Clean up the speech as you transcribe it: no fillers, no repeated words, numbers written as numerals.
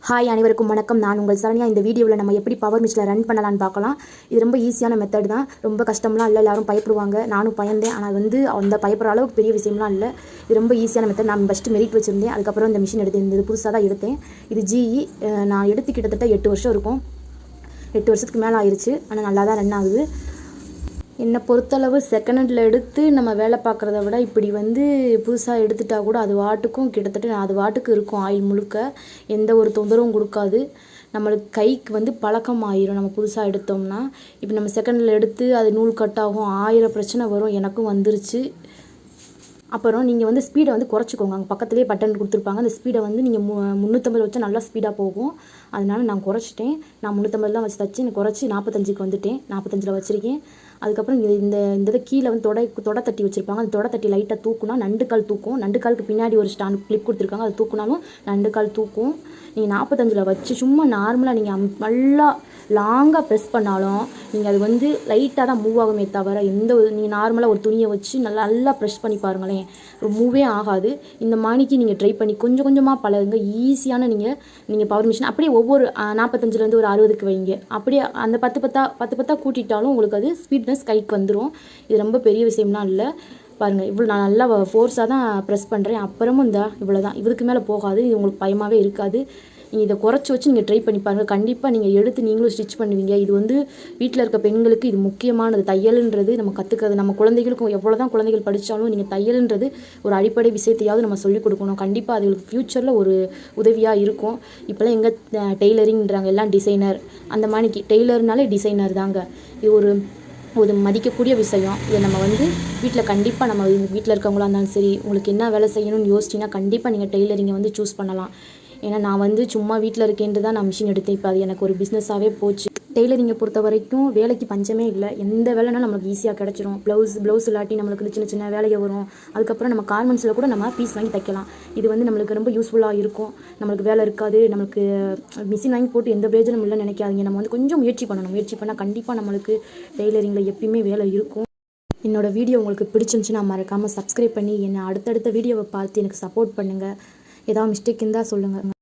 Hi அனைவருக்கும் வணக்கம். நான் உங்கள் சரண்யா. இந்த வீடியோவில் நம்ம எப்படி பவர் மிஷினில் ரன் பண்ணலான்னு பார்க்கலாம். இது ரொம்ப ஈஸியான மெத்தட் தான். ரொம்ப கஷ்டம்லாம் இல்லை. எல்லாரும் பயப்படுவாங்க. நானும் பயந்தேன். ஆனால் அந்த பயப்படுற அளவுக்கு பெரிய விஷயம்லாம் இல்லை. இது ரொம்ப ஈஸியான மெத்தட். நான் ஃபஸ்ட்டு மெரிட் வச்சுருந்தேன். அதுக்கப்புறம் இந்த மிஷின் எடுத்து புதுசாக தான் எடுத்தேன். இது GE. நான் எடுத்து கிட்டத்தட்ட 8 வருஷம் இருக்கும். 8 வருஷத்துக்கு மேலே ஆயிடுச்சு. ஆனால் நல்லா தான் ரன் ஆகுது. என்னை பொறுத்தளவு செகண்ட் ஹேண்டில் எடுத்து நம்ம வேலை பார்க்குறத விட இப்படி புதுசாக எடுத்துட்டா கூட அது வாட்டுக்கும் கிட்டத்தட்ட அது வாட்டுக்கு இருக்கும். ஆயில் முழுக்க எந்த ஒரு தொந்தரவும் கொடுக்காது. நம்மளுக்கு கைக்கு பழக்கம் ஆயிரும். நம்ம புதுசாக எடுத்தோம்னா இப்போ நம்ம செகண்ட் ஹேண்டில் எடுத்து அது நூல் கட் ஆகும், 1000 பிரச்சனை வரும். எனக்கும் வந்துருச்சு. அப்புறம் நீங்கள் ஸ்பீடை குறைச்சிக்கோங்க. அங்கே பக்கத்துலேயே பட்டன் கொடுத்துருப்பாங்க. அந்த ஸ்பீடை நீங்கள் 350 வச்சா நல்லா ஸ்பீடாக போகும். அதனால நான் குறைச்சிட்டேன். நான் 350 தான் வச்சு தச்சு எனக்கு குறைச்சி 45க்கு வந்துட்டேன். 45ல் வச்சுருக்கேன். அதுக்கப்புறம் இந்த கீழே தொடை தட்டி வச்சுருப்பாங்க. அந்த தொடை தட்டி லைட்டாக தூக்குனா நண்டு கால் தூக்கும். நண்டு காலுக்கு பின்னாடி ஒரு ஸ்டாண்ட் கிளிப் கொடுத்துருக்காங்க. அது தூக்குனாலும் நண்டு கால் தூக்கும். நீங்கள் 45ல் வச்சு சும்மா நார்மலாக நீங்கள் நல்லா லாங்காக ப்ரெஸ் பண்ணாலும் நீங்கள் அது லைட்டாக தான் மூவ் ஆகுமே தவிர நீங்கள் நார்மலாக ஒரு துணியை வச்சு நல்லா ப்ரெஸ் பண்ணி பாருங்களேன், மூவே ஆகாது. இந்த மாணிக்கு நீங்கள் ட்ரை பண்ணி கொஞ்சம் கொஞ்சமாக பழகுங்க. ஈஸியான நீங்கள் பவர் மிஷின் அப்படியே ஒவ்வொரு 45லேருந்து ஒரு 60க்கு வைங்க. அப்படியே அந்த 10 கூட்டிட்டாலும் உங்களுக்கு அது ஸ்பீட்னஸ் கைக்கு வந்துடும். இது ரொம்ப பெரிய விஷயம்லாம் இல்லை. பாருங்கள், இவ்வளோ நான் நல்லா ஃபோர்ஸாக தான் ப்ரெஸ் பண்ணுறேன். அப்புறமும் இவ்வளோ தான். இதுக்கு மேலே போகாது. இது உங்களுக்கு பயமாகவே இருக்காது. நீங்கள் இதை குறைச்சி வச்சு நீங்கள் ட்ரை பண்ணி பாருங்கள். கண்டிப்பாக நீங்கள் எடுத்து நீங்களும் ஸ்டிச் பண்ணுவீங்க. இது வீட்டில் இருக்க பெண்களுக்கு இது முக்கியமானது. தையல்ன்றது நம்ம கற்றுக்கிறது. நம்ம குழந்தைகளுக்கும் எவ்வளோ தான் குழந்தைகள் படித்தாலும் நீங்கள் தையல்ன்றது ஒரு அடிப்படை விஷயத்தையாவது நம்ம சொல்லிக் கொடுக்கணும். கண்டிப்பாக அதுங்களுக்கு ஃப்யூச்சரில் ஒரு உதவியாக இருக்கும். இப்போலாம் எங்கே டெய்லரிங்கிறாங்க, எல்லாம் டிசைனர். அந்த மாதிரிக்கு டெய்லர்னாலே டிசைனர் தாங்க. இது ஒரு மதிக்கக்கூடிய விஷயம். இதை நம்ம வீட்டில் கண்டிப்பாக நம்ம வீட்டில் இருக்கவங்களா இருந்தாலும் சரி, உங்களுக்கு என்ன வேலை செய்யணும்னு யோசிச்சிங்கன்னா கண்டிப்பாக நீங்கள் டெய்லரிங்கை சூஸ் பண்ணலாம். ஏன்னா நான் சும்மா வீட்டில் இருக்கேன்ட்டு தான் நான் மிஷின் எடுத்தேன். இப்போ அது எனக்கு ஒரு பிஸ்னஸாகவே போச்சு. டெய்லரிங்கை பொறுத்த வரைக்கும் வேலைக்கு பஞ்சமே இல்லை. எந்த வேலைனா நம்மளுக்கு ஈஸியாக கிடச்சிரும். ப்ளவுஸ் இல்லாட்டி நம்மளுக்கு சின்ன சின்ன வேலையை வரும். அதுக்கப்புறம் நம்ம கார்மெண்ட்ஸில் கூட நம்ம பீஸ் வாங்கி தைக்கலாம். இது நம்மளுக்கு ரொம்ப யூஸ்ஃபுல்லாக இருக்கும். நம்மளுக்கு வேலை இருக்காது. நம்மளுக்கு மிஷின் வாங்கி போட்டு எந்த பிரயோஜனம் இல்லைன்னு நினைக்காதீங்க. நம்ம கொஞ்சம் முயற்சி பண்ணணும். முயற்சி பண்ணால் கண்டிப்பாக நம்மளுக்கு டெய்லரிங்கில் எப்பயுமே வேலை இருக்கும். என்னோடய வீடியோ உங்களுக்கு பிடிச்சிருந்துச்சுன்னா மறக்காமல் சப்ஸ்கிரைப் பண்ணி என்னை அடுத்தடுத்த வீடியோவை பார்த்து எனக்கு சப்போர்ட் பண்ணுங்கள். ஏதாவது மிஸ்டேக் இருந்தால் சொல்லுங்கள்.